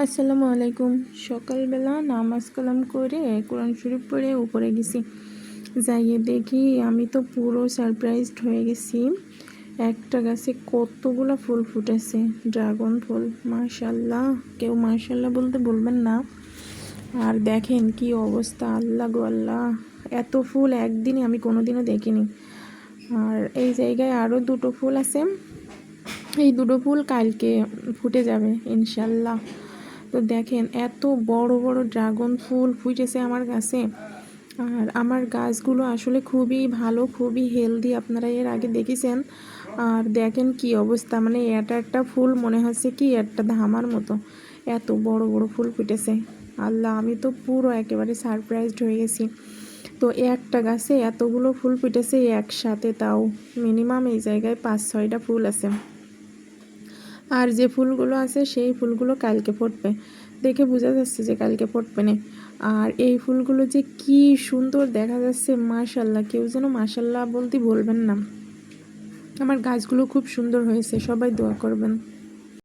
আসসালামু আলাইকুম। সকালবেলা নামাজ কালাম করে কোরআন শরীফ পড়ে উপরে গেছি, যাইয়ে দেখি আমি তো পুরো সারপ্রাইজড হয়ে গেছি। একটা গাছে কতগুলো ফুল ফুটেছে, ড্রাগন ফুল। মাশাল্লাহ, কেউ মাশাল্লাহ বলতে বলবেন না। আর দেখেন কি অবস্থা, আল্লাহ গো আল্লাহ, এত ফুল একদিনে আমি কোনোদিনও দেখিনি। আর এই জায়গায় আরও দুটো ফুল আছে, এই দুটো ফুল কালকে ফুটে যাবে ইনশাল্লাহ। তো দেখেন এত বড় বড় ড্রাগন ফুল ফুটেছে আমার গাছে। আর আমার গাছগুলো আসলে খুবই ভালো, খুবই হেলদি, আপনারা এর আগে দেখেছেন। আর দেখেন কি অবস্থা, মানে এটা একটা ফুল মনে হচ্ছে কি একটা ধামার মতো, এত বড় বড় ফুল ফুটেছে। আল্লাহ, আমি তো পুরো একেবারে সারপ্রাইজড হয়ে গেছি। তো একটা গাছে এতগুলো ফুল ফুটেছে একসাথে, তাও মিনিমাম এই জায়গায় 5-6টা ফুল আছে। আর যে ফুলগুলো আছে সেই ফুলগুলো কালকে ফুটবে, দেখে বোঝা যাচ্ছে যে কালকে ফুটবে না। আর এই ফুলগুলো যে কি সুন্দর দেখা যাচ্ছে, মাশাল্লাহ, কেউ যেন মাশাল্লাহ বলতে বলবেন না। আমার গাছগুলো খুব সুন্দর হয়েছে, সবাই দোয়া করবেন।